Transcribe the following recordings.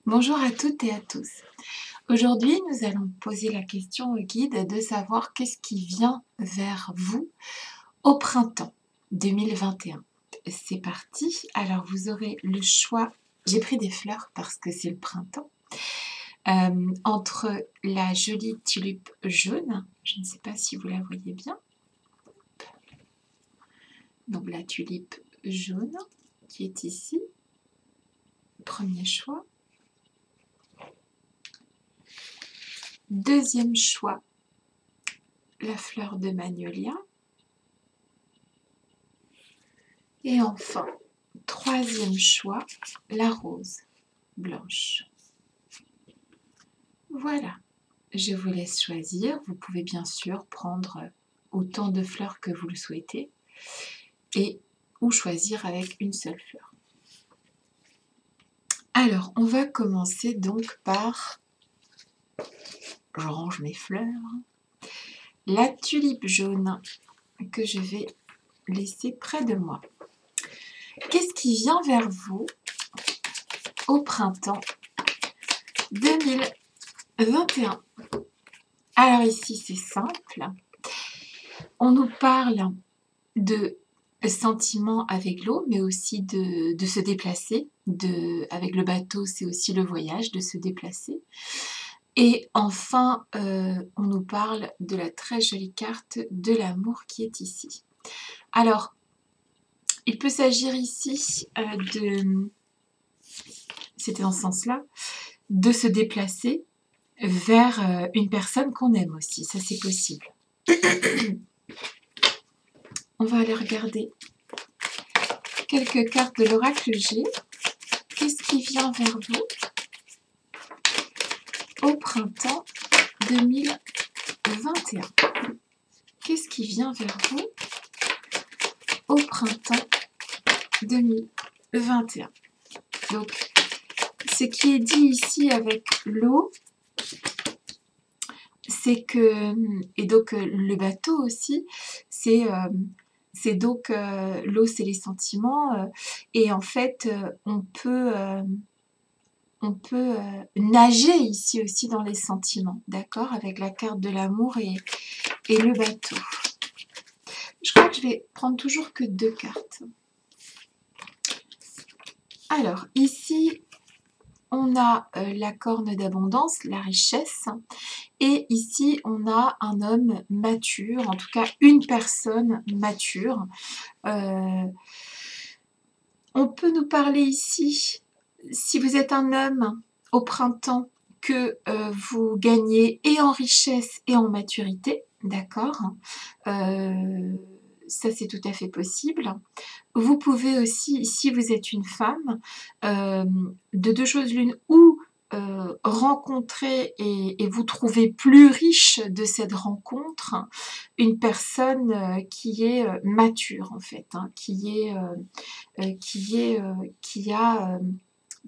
Bonjour à toutes et à tous. Aujourd'hui, nous allons poser la question au guide de savoir qu'est-ce qui vient vers vous au printemps 2021. C'est parti. Alors, vous aurez le choix. J'ai pris des fleurs parce que c'est le printemps. Entre la jolie tulipe jaune, je ne sais pas si vous la voyez bien. Donc, la tulipe jaune qui est ici. Premier choix. Deuxième choix, la fleur de magnolia. Et enfin, troisième choix, la rose blanche. Voilà, je vous laisse choisir. Vous pouvez bien sûr prendre autant de fleurs que vous le souhaitez ou choisir avec une seule fleur. Alors, on va commencer donc par, je range mes fleurs, la tulipe jaune que je vais laisser près de moi. Qu'est-ce qui vient vers vous au printemps 2021? Alors ici, c'est simple. On nous parle de sentiments avec l'eau, mais aussi de se déplacer. Avec le bateau, c'est aussi le voyage, de se déplacer. Et enfin, on nous parle de la très jolie carte de l'amour qui est ici. Alors, il peut s'agir ici c'était dans ce sens-là, de se déplacer vers une personne qu'on aime aussi. Ça, c'est possible. On va aller regarder quelques cartes de l'oracle G. Qu'est-ce qui vient vers vous au printemps 2021? Qu'est-ce qui vient vers vous au printemps 2021? Donc, ce qui est dit ici avec l'eau, c'est que, et donc le bateau aussi, c'est donc l'eau, c'est les sentiments, et en fait, on peut nager ici aussi dans les sentiments, d'accord, avec la carte de l'amour et le bateau. Je crois que je vais prendre toujours que 2 cartes. Alors, ici, on a la corne d'abondance, la richesse, et ici, on a un homme mature, en tout cas une personne mature. On peut nous parler ici, si vous êtes un homme au printemps, que vous gagnez et en richesse et en maturité, d'accord, ça c'est tout à fait possible. Vous pouvez aussi, si vous êtes une femme, de 2 choses l'une, ou rencontrer et vous trouver plus riche de cette rencontre une personne qui est mature en fait, hein, qui a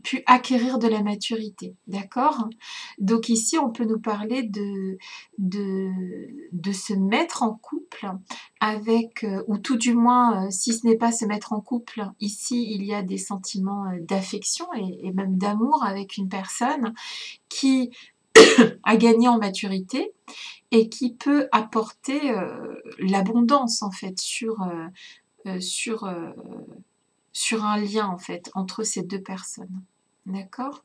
pu acquérir de la maturité, d'accord? Donc ici, on peut nous parler de se mettre en couple avec, ou tout du moins, si ce n'est pas se mettre en couple, ici, il y a des sentiments d'affection et même d'amour avec une personne qui a gagné en maturité et qui peut apporter l'abondance, en fait, sur un lien, en fait, entre ces 2 personnes. D'accord?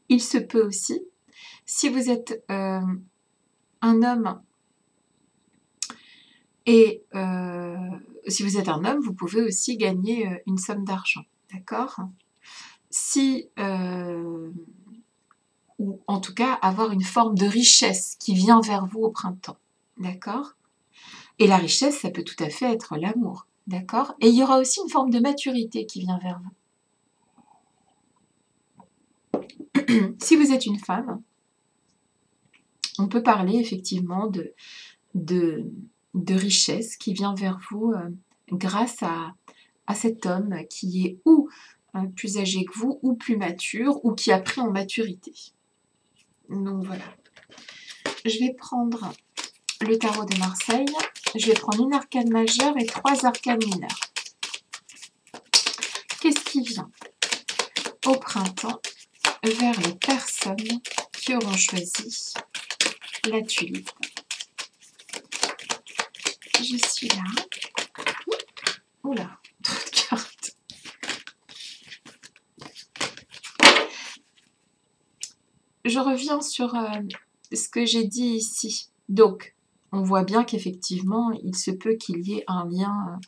Il se peut aussi, si vous êtes un homme et si vous êtes un homme, vous pouvez aussi gagner une somme d'argent. D'accord? Ou en tout cas avoir une forme de richesse qui vient vers vous au printemps. D'accord? Et la richesse, ça peut tout à fait être l'amour. D'accord? Et il y aura aussi une forme de maturité qui vient vers vous. Si vous êtes une femme, on peut parler effectivement de richesse qui vient vers vous grâce à cet homme qui est ou plus âgé que vous, ou plus mature, ou qui a pris en maturité. Donc voilà. Je vais prendre le tarot de Marseille. Je vais prendre une arcane majeure et 3 arcanes mineures. Qu'est-ce qui vient au printemps vers les personnes qui auront choisi la tulipe. Je suis là. Oula, trop de cartes. Je reviens sur ce que j'ai dit ici. Donc, on voit bien qu'effectivement, il se peut qu'il y ait un lien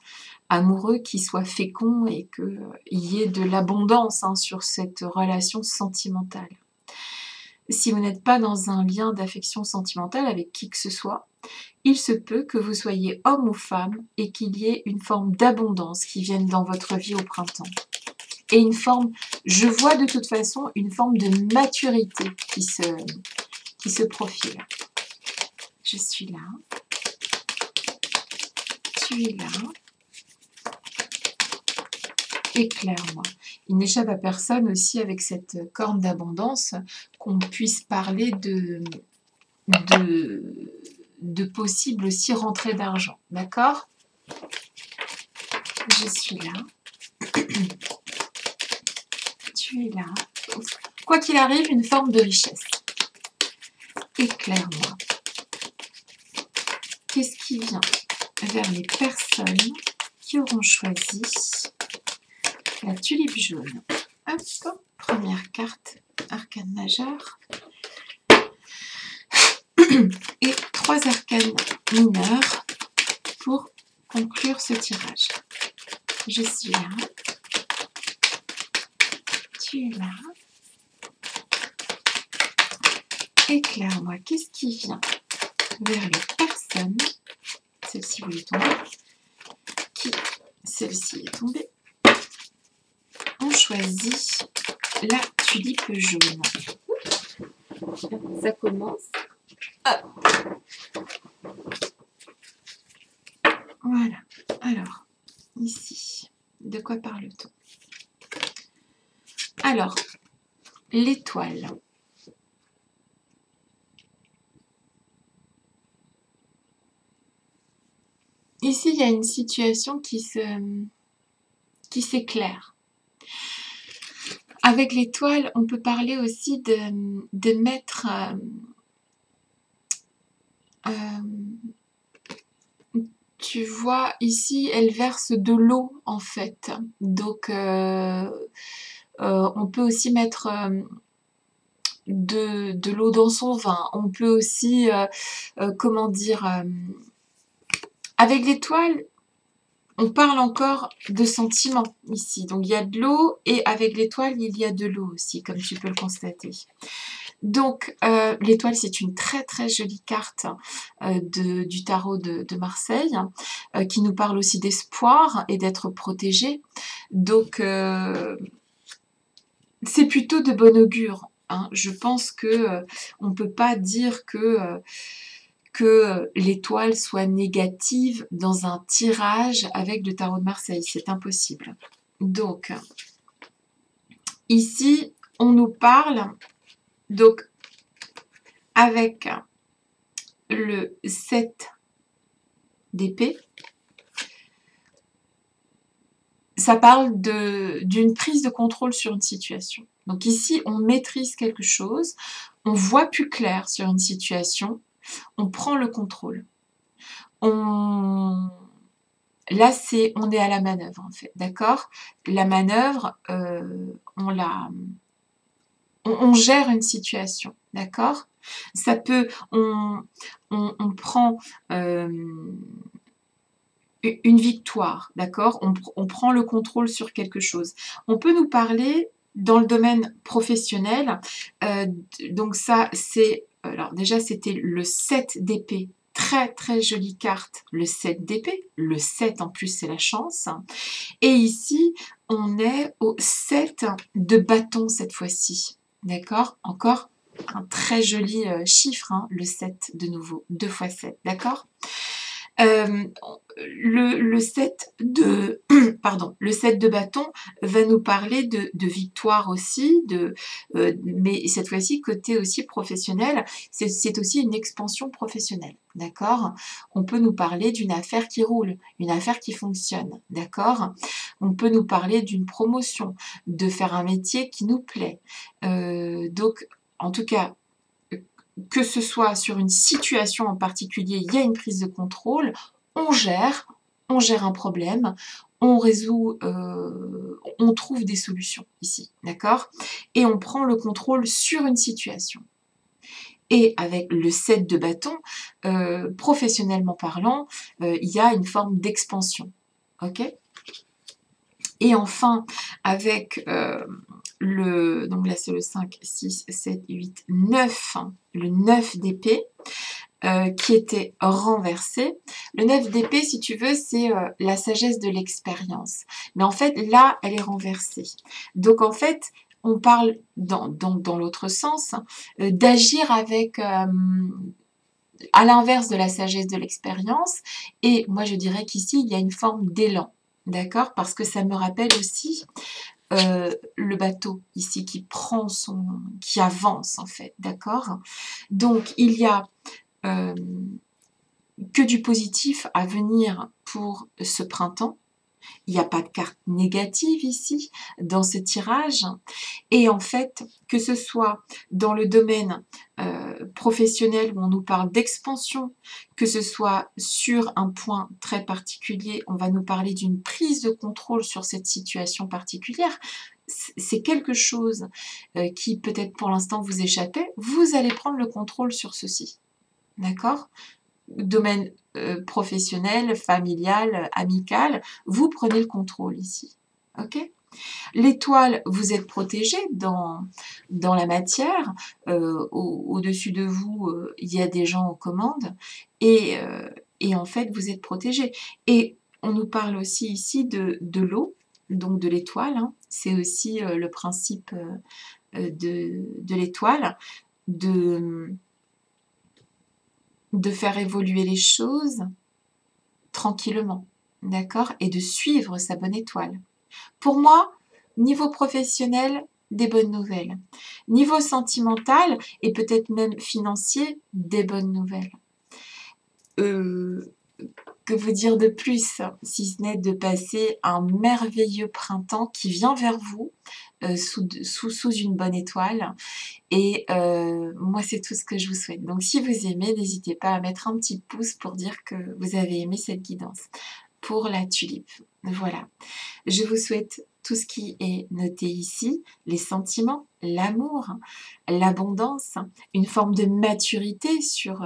amoureux qui soit fécond et qu'il y ait de l'abondance sur cette relation sentimentale. Si vous n'êtes pas dans un lien d'affection sentimentale avec qui que ce soit, il se peut que vous soyez homme ou femme et qu'il y ait une forme d'abondance qui vienne dans votre vie au printemps. Et une forme, je vois de toute façon une forme de maturité qui se profile. Je suis là. Tu es là. Éclaire-moi. Il n'échappe à personne aussi avec cette corne d'abondance qu'on puisse parler de possible aussi rentrée d'argent. D'accord? Je suis là. Tu es là. Quoi qu'il arrive, une forme de richesse. Éclaire-moi. Qu'est-ce qui vient vers les personnes qui auront choisi la tulipe jaune? Hop, première carte, arcane majeure. Et 3 arcanes mineurs pour conclure ce tirage. Je suis là. Tu es là. Éclaire-moi, qu'est-ce qui vient vers les personnes, celle-ci voulait tomber, qui, celle-ci est tombée, ont choisi la tulipe jaune. Ça commence. Hop. Voilà. Alors, ici, de quoi parle-t-on? Alors, l'étoile. Ici, il y a une situation qui s'éclaire. Avec l'étoile, on peut parler aussi de mettre... tu vois, ici, elle verse de l'eau, en fait. Donc, on peut aussi mettre de l'eau dans son vin. On peut aussi, comment dire... avec l'étoile, on parle encore de sentiments ici. Donc, il y a de l'eau et avec l'étoile, il y a de l'eau aussi, comme tu peux le constater. Donc, l'étoile, c'est une très très jolie carte du tarot de Marseille qui nous parle aussi d'espoir et d'être protégé. Donc, c'est plutôt de bon augure. Je pense que on ne peut pas dire que l'étoile soit négative dans un tirage avec le tarot de Marseille. C'est impossible. Donc, ici, on nous parle... Donc, avec le 7 d'épée, ça parle d'une prise de contrôle sur une situation. Donc ici, on maîtrise quelque chose, on voit plus clair sur une situation, on prend le contrôle. Là, on est à la manœuvre, en fait, d'accord? La manœuvre, on gère une situation, d'accord? Ça peut, on prend une victoire, d'accord? On prend le contrôle sur quelque chose. On peut nous parler dans le domaine professionnel, donc ça c'est, alors déjà c'était le 7 d'épée, très très jolie carte, le 7 d'épée, le 7 en plus c'est la chance, et ici on est au 7 de bâton cette fois-ci, d'accord? Encore un très joli chiffre, le 7 de nouveau, 2 x 7, d'accord? Le 7 de pardon, le 7 de bâton va nous parler de victoire aussi, mais cette fois-ci côté aussi professionnel, c'est aussi une expansion professionnelle. d'accord? On peut nous parler d'une affaire qui roule, une affaire qui fonctionne, d'accord? On peut nous parler d'une promotion, de faire un métier qui nous plaît. Donc, en tout cas, que ce soit sur une situation en particulier, il y a une prise de contrôle, on gère un problème, on résout, on trouve des solutions ici, d'accord? Et on prend le contrôle sur une situation. Et avec le 7 de bâton, professionnellement parlant, il y a une forme d'expansion, ok? Et enfin, avec donc là c'est le 5, 6, 7, 8, 9, le 9 d'épée, qui était renversé. Le 9 d'épée, si tu veux, c'est la sagesse de l'expérience. Mais en fait, là, elle est renversée. Donc en fait, on parle dans l'autre sens, d'agir avec... à l'inverse de la sagesse de l'expérience, et moi je dirais qu'ici il y a une forme d'élan, d'accord? Parce que ça me rappelle aussi le bateau ici qui avance en fait, d'accord? Donc il y a que du positif à venir pour ce printemps. Il n'y a pas de carte négative ici dans ce tirage. Et en fait, que ce soit dans le domaine professionnel où on nous parle d'expansion, que ce soit sur un point très particulier, on va nous parler d'une prise de contrôle sur cette situation particulière, c'est quelque chose qui peut-être pour l'instant vous échappait, vous allez prendre le contrôle sur ceci. D'accord? Domaine professionnel, familial, amical, vous prenez le contrôle ici. Ok? L'étoile, vous êtes protégé dans la matière. Au-dessus de vous, il y a des gens aux commandes. Et en fait, vous êtes protégé. Et on nous parle aussi ici de l'eau, donc de l'étoile. Hein. C'est aussi le principe de l'étoile, de faire évoluer les choses tranquillement, d'accord? Et de suivre sa bonne étoile. Pour moi, niveau professionnel, des bonnes nouvelles. Niveau sentimental et peut-être même financier, des bonnes nouvelles. Que vous dire de plus, si ce n'est de passer un merveilleux printemps qui vient vers vous sous une bonne étoile. Et moi, c'est tout ce que je vous souhaite. Donc, si vous aimez, n'hésitez pas à mettre un petit pouce pour dire que vous avez aimé cette guidance pour la tulipe. Voilà. Je vous souhaite tout ce qui est noté ici, les sentiments, l'amour, l'abondance, une forme de maturité sur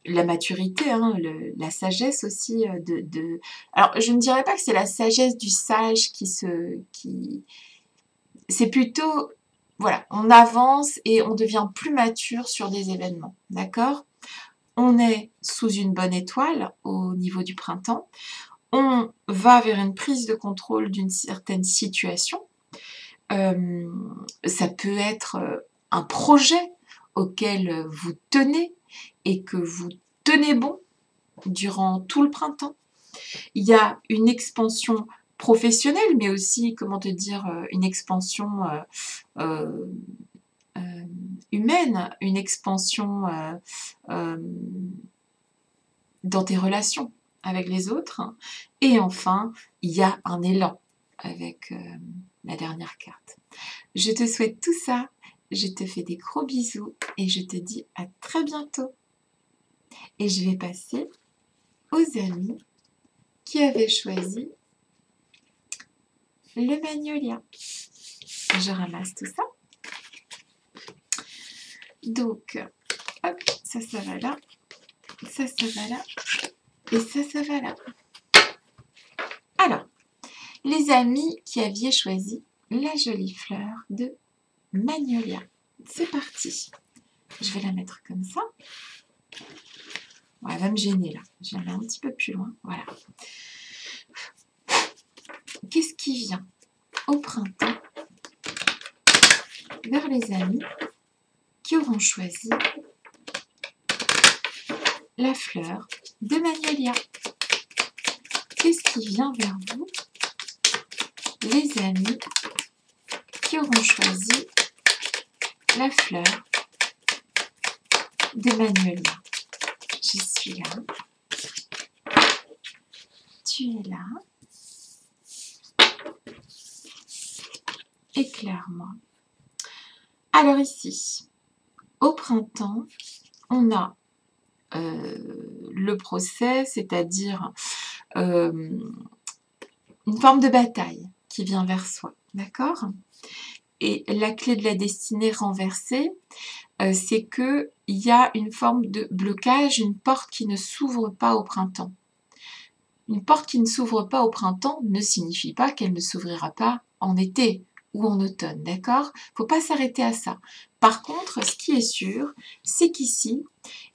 la maturité, hein, la sagesse aussi Alors, je ne dirais pas que c'est la sagesse du sage c'est plutôt, voilà, on avance et on devient plus mature sur des événements, d'accord? On est sous une bonne étoile au niveau du printemps. On va vers une prise de contrôle d'une certaine situation. Ça peut être un projet auquel vous tenez et que vous tenez bon durant tout le printemps. Il y a une expansion professionnelle, mais aussi, comment te dire, une expansion humaine, une expansion dans tes relations avec les autres. Et enfin, il y a un élan avec la dernière carte. Je te souhaite tout ça. Je te fais des gros bisous et je te dis à très bientôt. Et je vais passer aux amis qui avaient choisi le magnolia. Je ramasse tout ça. Donc, hop, ça va là. Ça va là. Et ça va là. Alors, les amis qui aviez choisi la jolie fleur de magnolia. C'est parti. Je vais la mettre comme ça. Bon, elle va me gêner là. Je la mets un petit peu plus loin. Voilà. Qu'est-ce qui vient au printemps vers les amis qui auront choisi la fleur de magnolia? Qu'est-ce qui vient vers vous, les amis qui auront choisi la fleur de Magnolia. Je suis là. Tu es là. Éclaire-moi. Alors ici, au printemps, on a le procès, c'est-à-dire une forme de bataille qui vient vers soi, d'accord? Et la clé de la destinée renversée, c'est qu'il y a une forme de blocage, une porte qui ne s'ouvre pas au printemps. Une porte qui ne s'ouvre pas au printemps ne signifie pas qu'elle ne s'ouvrira pas en été ou en automne, d'accord? Il ne faut pas s'arrêter à ça. Par contre, ce qui est sûr, c'est qu'ici,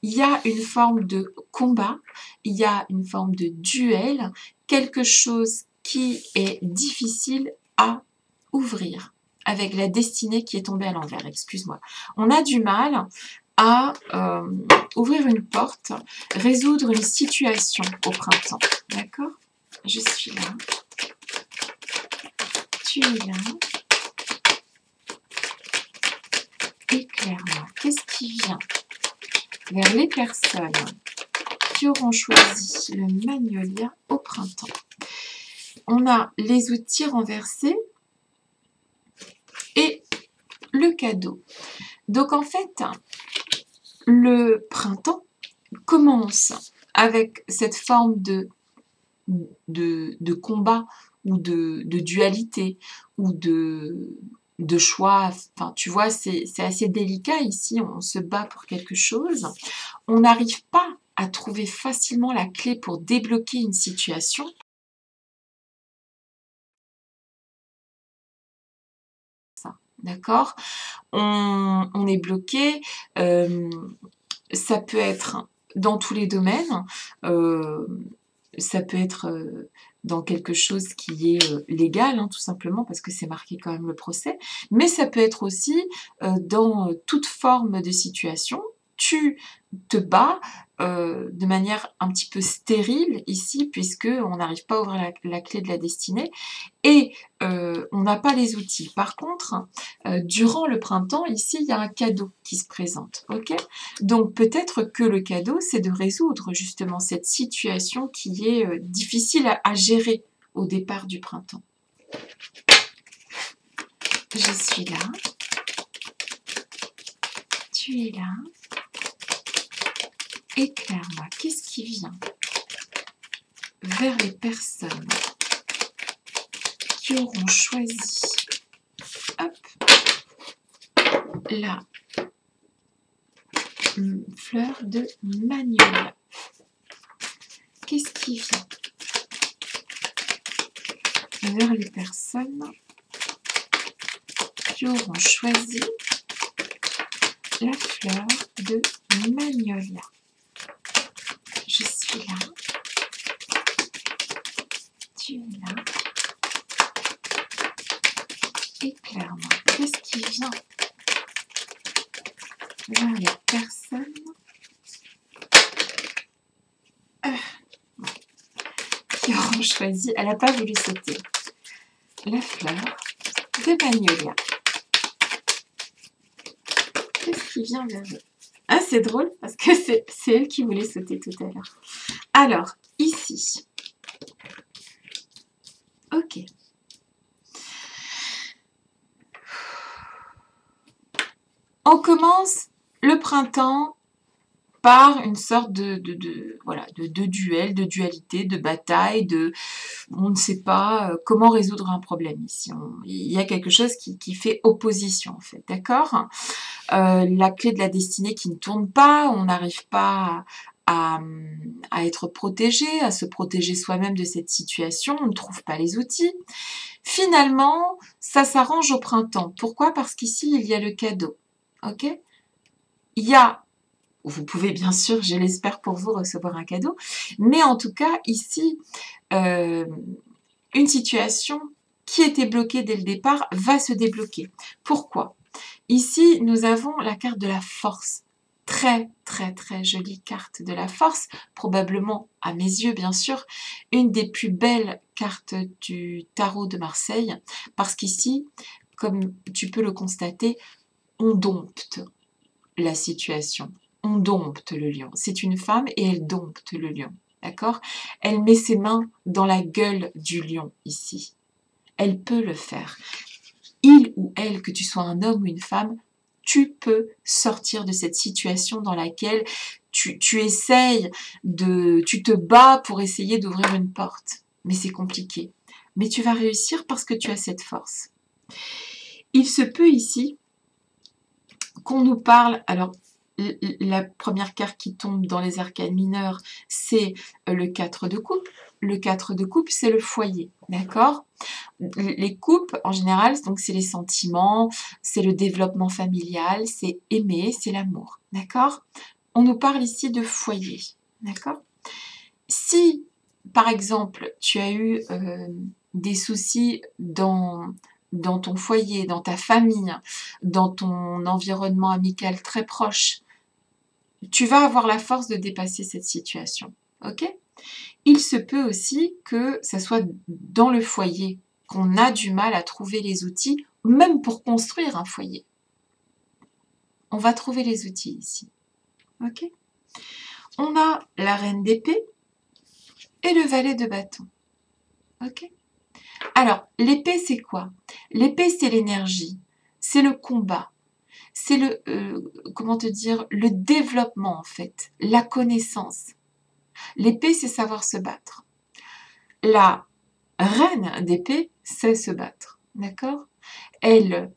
il y a une forme de combat, il y a une forme de duel, quelque chose qui est difficile à ouvrir avec la destinée qui est tombée à l'envers, excuse-moi. On a du mal à ouvrir une porte, résoudre une situation au printemps, d'accord? Je suis là. Tu es là. Éclaire-moi. Qu'est-ce qui vient vers les personnes qui auront choisi le Magnolia au printemps? On a les outils renversés et le cadeau. Donc en fait, le printemps commence avec cette forme de combat ou de dualité ou de choix. Enfin, tu vois, c'est assez délicat ici, on se bat pour quelque chose. On n'arrive pas à trouver facilement la clé pour débloquer une situation. D'accord? On est bloqué, ça peut être dans tous les domaines, ça peut être dans quelque chose qui est légal, hein, tout simplement, parce que c'est marqué quand même le procès, mais ça peut être aussi dans toute forme de situation. Tu te bats de manière un petit peu stérile ici, puisqu'on n'arrive pas à ouvrir la clé de la destinée et on n'a pas les outils. Par contre, durant le printemps, ici, il y a un cadeau qui se présente. Ok? Donc peut-être que le cadeau, c'est de résoudre justement cette situation qui est difficile à gérer au départ du printemps. Je suis là. Tu es là. Éclaire-moi. Qu'est-ce qui vient vers les personnes qui auront choisi, hop, la fleur de Magnolia? Qu'est-ce qui vient vers les personnes qui auront choisi la fleur de Magnolia? Je suis là. Tu es là. Éclaire-moi. Qu'est-ce qui vient vers les personnes qui auront choisi, elle n'a pas voulu sauter, la fleur de Magnolia? Qu'est-ce qui vient vers eux? Ah, c'est drôle parce que c'est elle qui voulait sauter tout à l'heure. Alors, ici, ok. On commence le printemps par une sorte voilà, de duel, de dualité, de bataille, on ne sait pas comment résoudre un problème ici. Il y a quelque chose qui fait opposition en fait, d'accord? La clé de la destinée qui ne tourne pas, on n'arrive pas à être protégé, à se protéger soi-même de cette situation, on ne trouve pas les outils. Finalement, ça s'arrange au printemps. Pourquoi? Parce qu'ici, il y a le cadeau. Ok? Il y a, vous pouvez bien sûr, je l'espère pour vous, recevoir un cadeau, mais en tout cas, ici, une situation qui était bloquée dès le départ va se débloquer. Pourquoi? Ici, nous avons la carte de la force. Très, très, très jolie carte de la force. Probablement, à mes yeux, bien sûr, une des plus belles cartes du tarot de Marseille. Parce qu'ici, comme tu peux le constater, on dompte la situation. on dompte le lion. C'est une femme et elle dompte le lion. D'accord? Elle met ses mains dans la gueule du lion ici. Elle peut le faire. Il ou elle, que tu sois un homme ou une femme, tu peux sortir de cette situation dans laquelle tu essayes tu te bats pour essayer d'ouvrir une porte. Mais c'est compliqué. Mais tu vas réussir parce que tu as cette force. Il se peut ici qu'on nous parle, alors la première carte qui tombe dans les arcanes mineures, c'est le 4 de coupe. Le 4 de coupe, c'est le foyer, d'accord? Les coupes, en général, donc c'est les sentiments, c'est le développement familial, c'est aimer, c'est l'amour, d'accord? On nous parle ici de foyer, d'accord? Si, par exemple, tu as eu des soucis dans ton foyer, dans ta famille, dans ton environnement amical très proche, tu vas avoir la force de dépasser cette situation, ok? Il se peut aussi que ça soit dans le foyer qu'on a du mal à trouver les outils, même pour construire un foyer. On va trouver les outils ici, ok? On a la reine d'épée et le valet de bâton, ok? Alors, l'épée, c'est quoi? L'épée, c'est l'énergie, c'est le combat, c'est le, comment te dire, le développement en fait, la connaissance. L'épée, c'est savoir se battre. La reine d'épée sait se battre, d'accord? Elle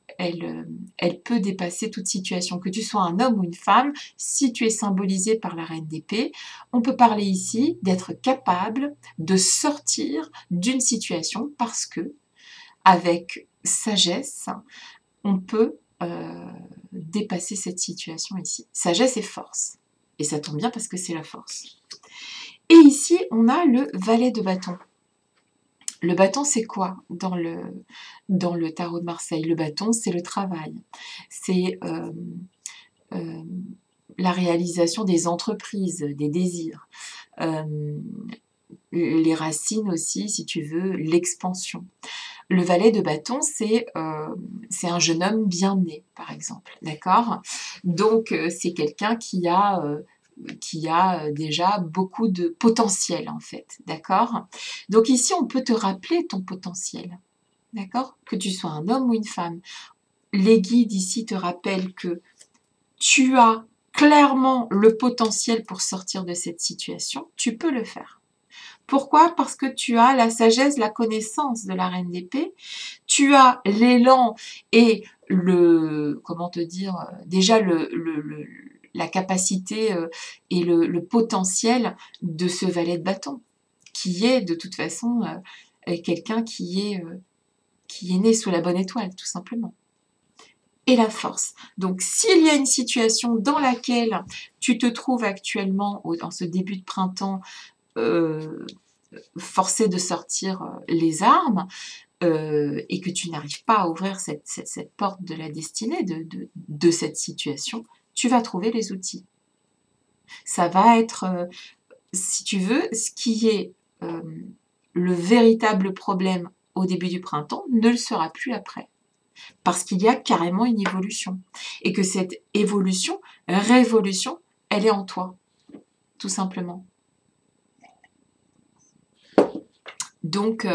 peut dépasser toute situation, que tu sois un homme ou une femme, si tu es symbolisé par la reine d'épée, on peut parler ici d'être capable de sortir d'une situation parce que, avec sagesse, on peut dépasser cette situation ici. Sagesse et force. Et ça tombe bien parce que c'est la force. Et ici, on a le valet de bâton. Le bâton, c'est quoi dans le tarot de Marseille? Le bâton, c'est le travail. C'est la réalisation des entreprises, des désirs. Les racines aussi, si tu veux, l'expansion. Le valet de bâton, c'est un jeune homme bien né, par exemple, d'accord? Donc, c'est quelqu'un qui a déjà beaucoup de potentiel, en fait, d'accord? Donc ici, on peut te rappeler ton potentiel, d'accord? Que tu sois un homme ou une femme. Les guides ici te rappellent que tu as clairement le potentiel pour sortir de cette situation, tu peux le faire. Pourquoi? Parce que tu as la sagesse, la connaissance de la reine d'épée, tu as l'élan et comment te dire, déjà la capacité et le potentiel de ce valet de bâton, qui est de toute façon quelqu'un qui est né sous la bonne étoile, tout simplement. Et la force. Donc, s'il y a une situation dans laquelle tu te trouves actuellement, en ce début de printemps, forcé de sortir les armes et que tu n'arrives pas à ouvrir cette porte de la destinée, de cette situation, tu vas trouver les outils. Ça va être, si tu veux, ce qui est le véritable problème au début du printemps ne le sera plus après. Parce qu'il y a carrément une évolution. Et que cette évolution, révolution, elle est en toi, tout simplement. Donc,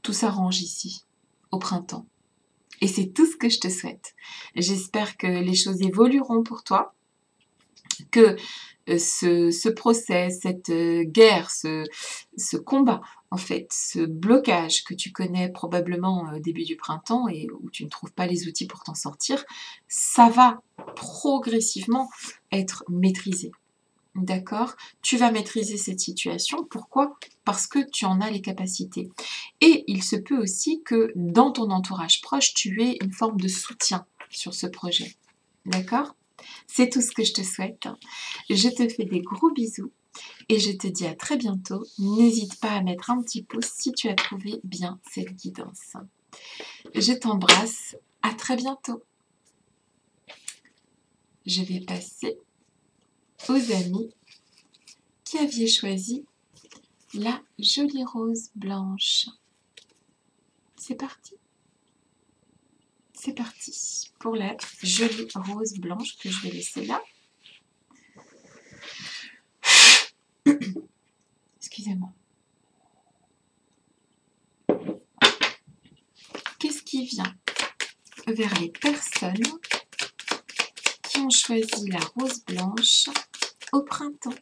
tout s'arrange ici, au printemps. Et c'est tout ce que je te souhaite. J'espère que les choses évolueront pour toi, que ce procès, cette guerre, ce combat, en fait, ce blocage que tu connais probablement au début du printemps et où tu ne trouves pas les outils pour t'en sortir, ça va progressivement être maîtrisé. D'accord? Tu vas maîtriser cette situation. Pourquoi? Parce que tu en as les capacités. Et il se peut aussi que dans ton entourage proche, tu aies une forme de soutien sur ce projet. D'accord? C'est tout ce que je te souhaite. Je te fais des gros bisous et je te dis à très bientôt. N'hésite pas à mettre un petit pouce si tu as trouvé bien cette guidance. Je t'embrasse. À très bientôt. Je vais passer aux amis qui aviez choisi la jolie rose blanche. C'est parti. C'est parti pour la jolie rose blanche que je vais laisser là. Excusez-moi. Qu'est-ce qui vient vers les personnes qui ont choisi la rose blanche au printemps?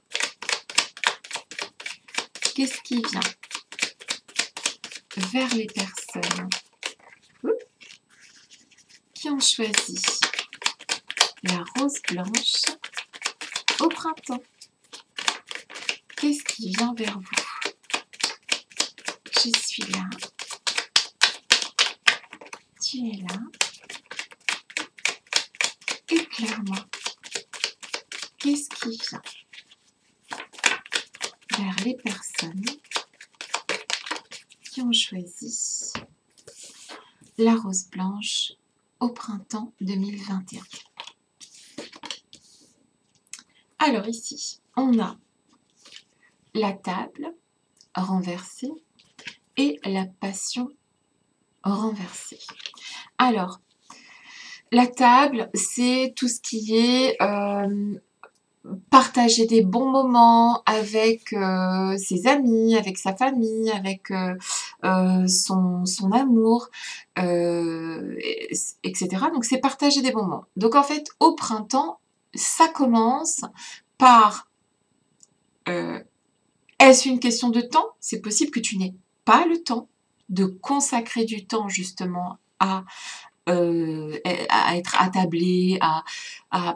Qu'est-ce qui vient vers les personnes qui ont choisi la rose blanche au printemps? Qu'est-ce qui vient vers vous? Je suis là. Tu es là. Éclaire-moi. Qu'est-ce qui vient vers les personnes qui ont choisi la rose blanche au printemps 2021? Alors ici, on a la table renversée et la passion renversée. Alors, la table, c'est tout ce qui est partager des bons moments avec ses amis, avec sa famille, avec son amour, etc. Donc, c'est partager des bons moments. Donc, en fait, au printemps, ça commence par est-ce une question de temps? C'est possible que tu n'aies pas le temps de consacrer du temps justement à être attablé, à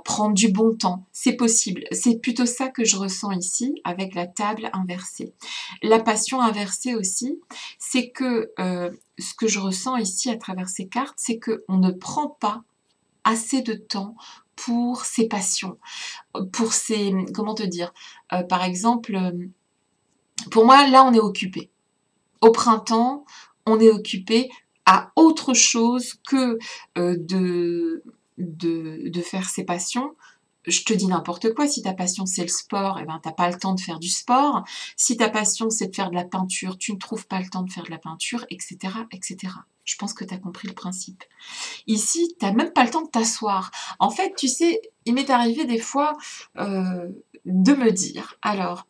prendre du bon temps. C'est possible. C'est plutôt ça que je ressens ici avec la table inversée. La passion inversée aussi, c'est que ce que je ressens ici à travers ces cartes, c'est qu'on ne prend pas assez de temps pour ses passions, pour ses... Comment te dire par exemple, pour moi, là, on est occupé. Au printemps, on est occupé à autre chose que de faire ses passions. Je te dis n'importe quoi, si ta passion c'est le sport, eh ben, tu n'as pas le temps de faire du sport. Si ta passion c'est de faire de la peinture, tu ne trouves pas le temps de faire de la peinture, etc. etc. Je pense que tu as compris le principe. Ici, tu n'as même pas le temps de t'asseoir. En fait, tu sais, il m'est arrivé des fois de me dire, alors,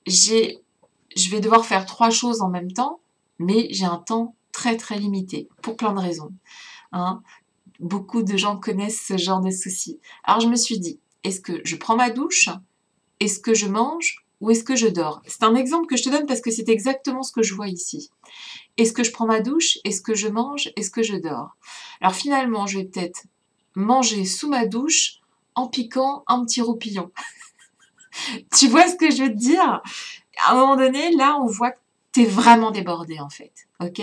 je vais devoir faire 3 choses en même temps, mais j'ai un temps très très limité, pour plein de raisons. Hein. Beaucoup de gens connaissent ce genre de soucis. Alors je me suis dit, est-ce que je prends ma douche? Est-ce que je mange? Ou est-ce que je dors? C'est un exemple que je te donne parce que c'est exactement ce que je vois ici. Est-ce que je prends ma douche? Est-ce que je mange? Est-ce que je dors? Alors finalement, je vais peut-être manger sous ma douche en piquant un petit roupillon. Tu vois ce que je veux te dire? À un moment donné, là, on voit que tu es vraiment débordé, en fait. Ok?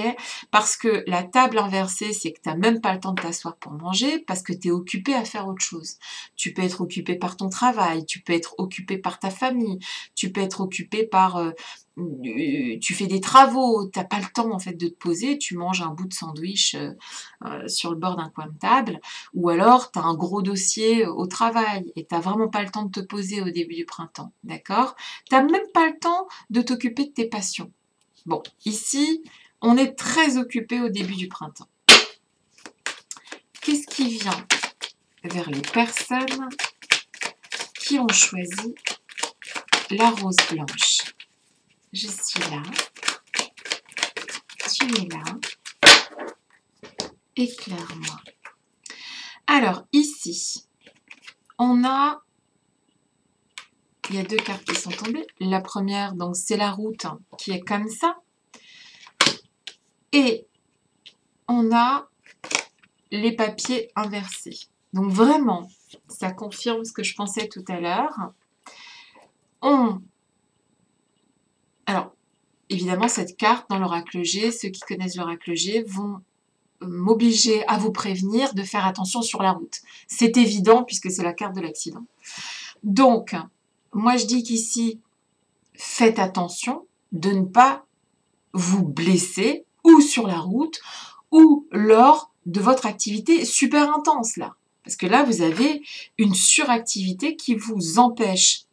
Parce que la table inversée, c'est que tu n'as même pas le temps de t'asseoir pour manger parce que tu es occupé à faire autre chose. Tu peux être occupé par ton travail, tu peux être occupé par ta famille, tu peux être occupé par... tu fais des travaux, tu n'as pas le temps, en fait, de te poser, tu manges un bout de sandwich sur le bord d'un coin de table, ou alors tu as un gros dossier au travail et tu n'as vraiment pas le temps de te poser au début du printemps. D'accord? Tu n'as même pas le temps de t'occuper de tes passions. Bon, ici, on est très occupé au début du printemps. Qu'est-ce qui vient vers les personnes qui ont choisi la rose blanche? Je suis là. Tu es là. Éclaire-moi. Alors, ici, on a... Il y a 2 cartes qui sont tombées. La première, donc, c'est la route qui est comme ça. Et on a les papiers inversés. Donc, vraiment, ça confirme ce que je pensais tout à l'heure. Alors, évidemment, cette carte, dans l'oracle G, ceux qui connaissent l'oracle G vont m'obliger à vous prévenir de faire attention sur la route. C'est évident puisque c'est la carte de l'accident. Donc, moi je dis qu'ici, faites attention de ne pas vous blesser ou sur la route ou lors de votre activité super intense là. Parce que là, vous avez une suractivité qui vous empêche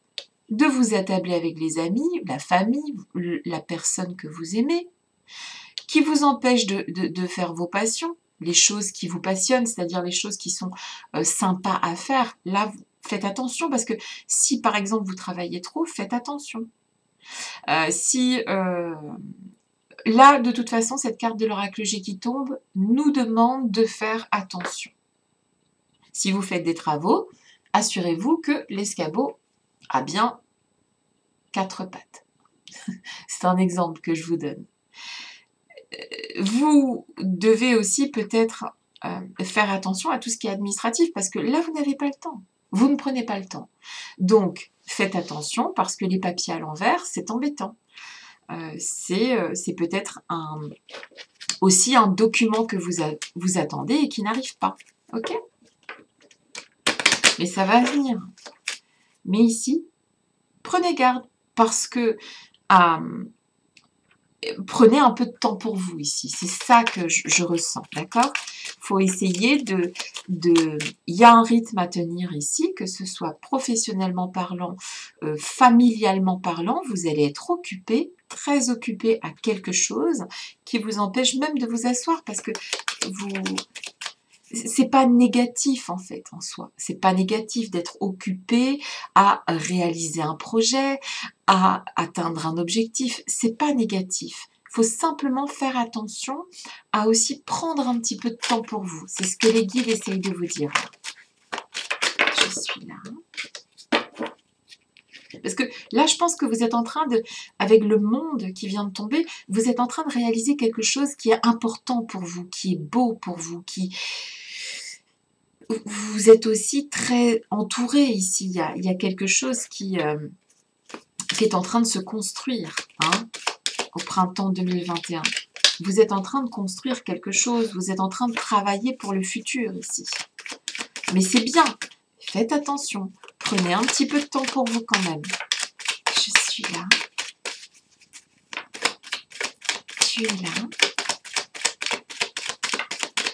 de vous attabler avec les amis, la famille, la personne que vous aimez, qui vous empêche de faire vos passions, les choses qui vous passionnent, c'est-à-dire les choses qui sont sympas à faire. Là, faites attention parce que si, par exemple, vous travaillez trop, faites attention. Là, de toute façon, cette carte de l'oracle G qui tombe nous demande de faire attention. Si vous faites des travaux, assurez-vous que l'escabeau a bien 4 pattes. C'est un exemple que je vous donne. Vous devez aussi peut-être faire attention à tout ce qui est administratif, parce que là, vous n'avez pas le temps. Vous ne prenez pas le temps. Donc, faites attention, parce que les papiers à l'envers, c'est embêtant. C'est peut-être aussi un document que vous attendez et qui n'arrive pas. Ok? Mais ça va venir. Mais ici, prenez garde, parce que prenez un peu de temps pour vous ici. C'est ça que je ressens, d'accord? Il faut essayer il y a un rythme à tenir ici, que ce soit professionnellement parlant, familialement parlant, vous allez être occupé, très occupé à quelque chose qui vous empêche même de vous asseoir, parce que c'est pas négatif en fait en soi. C'est pas négatif d'être occupé à réaliser un projet, à atteindre un objectif. C'est pas négatif. Il faut simplement faire attention à aussi prendre un petit peu de temps pour vous. C'est ce que les guides essayent de vous dire. Je suis là. Parce que là, je pense que vous êtes en train avec le monde qui vient de tomber, vous êtes en train de réaliser quelque chose qui est important pour vous, qui est beau pour vous, vous êtes aussi très entouré ici. Il y a quelque chose qui est en train de se construire au printemps 2021. Vous êtes en train de construire quelque chose. Vous êtes en train de travailler pour le futur ici. Mais c'est bien. Faites attention. Prenez un petit peu de temps pour vous quand même. Je suis là. Tu es là.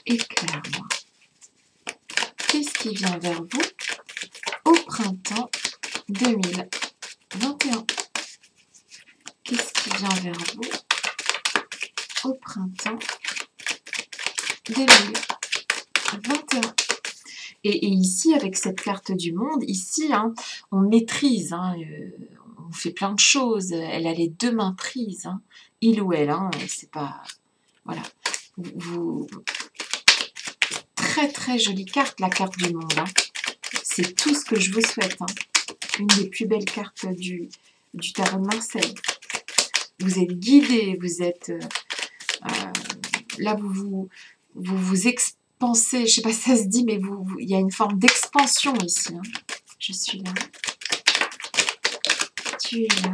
Éclaire-moi. Qu'est-ce qui vient vers vous au printemps 2021? Qu'est-ce qui vient vers vous au printemps 2021? Et ici, avec cette carte du monde, ici, on maîtrise, on fait plein de choses. Elle a les 2 mains prises, il ou elle, c'est pas... Voilà. Très très jolie carte, la carte du monde. C'est tout ce que je vous souhaite. Une des plus belles cartes du tarot de Marseille. Vous êtes guidé, vous êtes... là, vous expansez, je ne sais pas si ça se dit, mais il y a une forme d'expansion ici. Je suis là. Tu es là.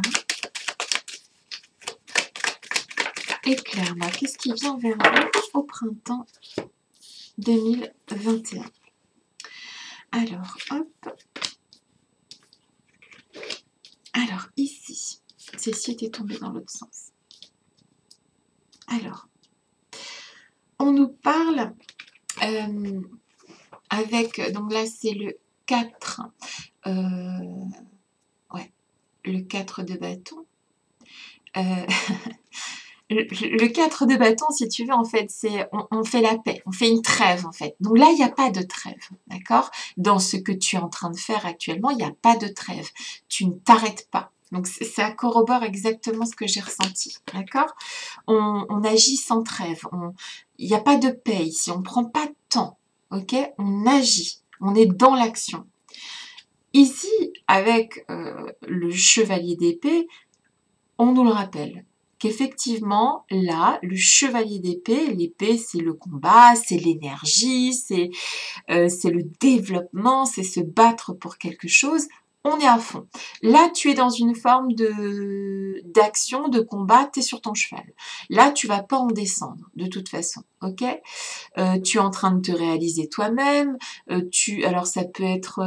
Éclaire-moi, qu'est-ce qui vient vers vous au printemps 2021? Alors, hop. Alors, ici, celle-ci était tombée dans l'autre sens. Alors, on nous parle avec, donc là c'est le 4, le 4 de bâton. Le 4 de bâton, si tu veux, en fait, c'est on fait la paix, on fait une trêve, en fait. Donc là, il n'y a pas de trêve, d'accord? Dans ce que tu es en train de faire actuellement, il n'y a pas de trêve. Tu ne t'arrêtes pas. Donc ça corrobore exactement ce que j'ai ressenti, d'accord? On agit sans trêve. Il n'y a pas de paix ici, on ne prend pas de temps, ok? On agit, on est dans l'action. Ici, avec le chevalier d'épée, on nous le rappelle. Qu'effectivement, là, le chevalier d'épée, l'épée, c'est le combat, c'est l'énergie, c'est le développement, c'est se battre pour quelque chose. On est à fond. Là, tu es dans une forme d'action, de combat, tu es sur ton cheval. Là, tu vas pas en descendre, de toute façon, ok? Tu es en train de te réaliser toi-même. Alors, ça peut être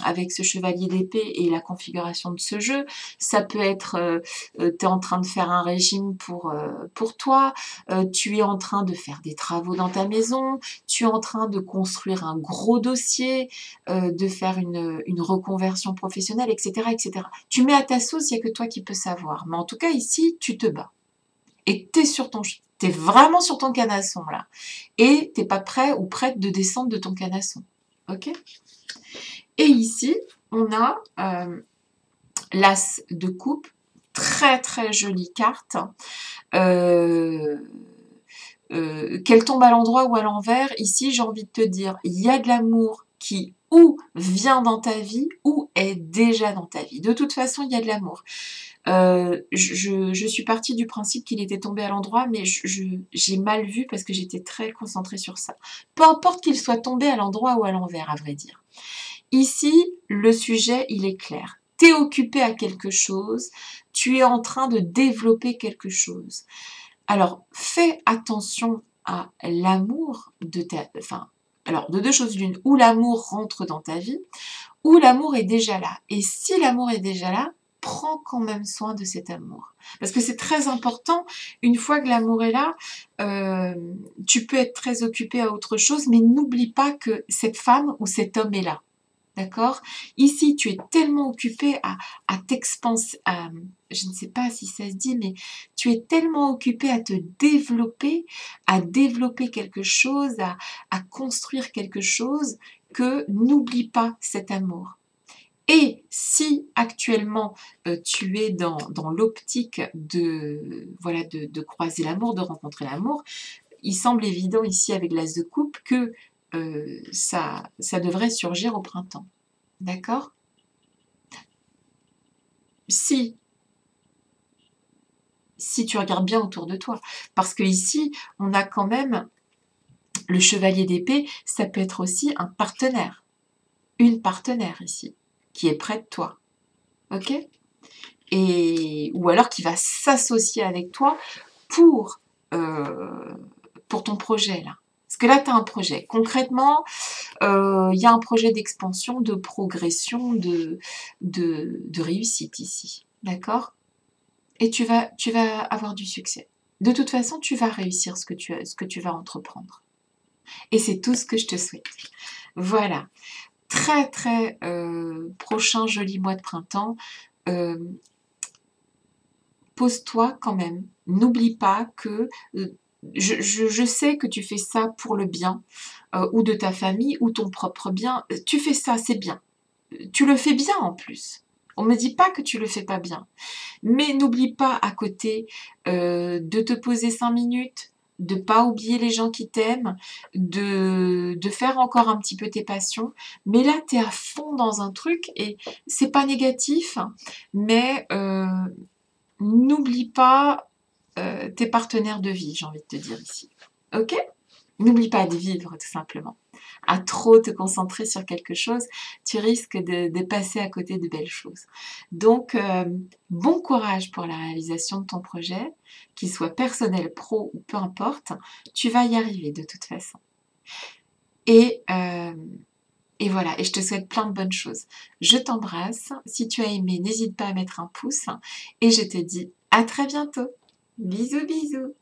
avec ce chevalier d'épée et la configuration de ce jeu. Ça peut être, tu es en train de faire un régime pour toi. Tu es en train de faire des travaux dans ta maison. Tu es en train de construire un gros dossier, de faire une reconversion professionnelle, etc., etc. Tu mets à ta sauce, il n'y a que toi qui peux savoir. Mais en tout cas, ici, tu te bats. Et tu es sur ton Tu es vraiment sur ton canasson là. Et tu n'es pas prêt ou prête de descendre de ton canasson. Ok? Et ici, on a l'as de coupe. Très très jolie carte. Qu'elle tombe à l'endroit ou à l'envers, ici j'ai envie de te dire, il y a de l'amour qui ou vient dans ta vie ou est déjà dans ta vie. De toute façon, il y a de l'amour. Je suis partie du principe qu'il était tombé à l'endroit, mais j'ai mal vu parce que j'étais très concentrée sur ça. Peu importe qu'il soit tombé à l'endroit ou à l'envers, à vrai dire. Ici, le sujet, il est clair. Tu es occupé à quelque chose, tu es en train de développer quelque chose. Alors, fais attention à l'amour de ta... Enfin, alors, de deux choses l'une, ou l'amour rentre dans ta vie, ou l'amour est déjà là. Et si l'amour est déjà là, prends quand même soin de cet amour. Parce que c'est très important, une fois que l'amour est là, tu peux être très occupé à autre chose, mais n'oublie pas que cette femme ou cet homme est là. D'accord? Ici, tu es tellement occupé à t'expanser, je ne sais pas si ça se dit, mais tu es tellement occupé à te développer, à développer quelque chose, à construire quelque chose, que n'oublie pas cet amour. Et si actuellement tu es dans l'optique voilà, de croiser l'amour, de rencontrer l'amour, il semble évident ici avec l'as de coupe que ça devrait surgir au printemps. D'accord? Si tu regardes bien autour de toi. Parce que ici, on a quand même le chevalier d'épée, ça peut être aussi un partenaire. Une partenaire ici, qui est près de toi. Ok? Ou alors qui va s'associer avec toi pour ton projet là. Parce que là, tu as un projet. Concrètement, il y a un projet d'expansion, de progression, de réussite ici. D'accord? Et tu vas avoir du succès. De toute façon, tu vas réussir ce que tu vas entreprendre. Et c'est tout ce que je te souhaite. Voilà. Très, très prochain joli mois de printemps. Pose-toi quand même. N'oublie pas que je sais que tu fais ça pour le bien ou de ta famille ou ton propre bien. Tu fais ça, c'est bien. Tu le fais bien en plus. On ne me dit pas que tu le fais pas bien. Mais n'oublie pas à côté de te poser 5 minutes, de ne pas oublier les gens qui t'aiment, de faire encore un petit peu tes passions. Mais là, tu es à fond dans un truc et c'est pas négatif, mais n'oublie pas tes partenaires de vie, j'ai envie de te dire ici. Ok? N'oublie pas de vivre, tout simplement. À trop te concentrer sur quelque chose, tu risques de passer à côté de belles choses. Donc, bon courage pour la réalisation de ton projet, qu'il soit personnel, pro ou peu importe, tu vas y arriver de toute façon. Et voilà, et je te souhaite plein de bonnes choses. Je t'embrasse. Si tu as aimé, n'hésite pas à mettre un pouce. Et je te dis à très bientôt. Bisous, bisous.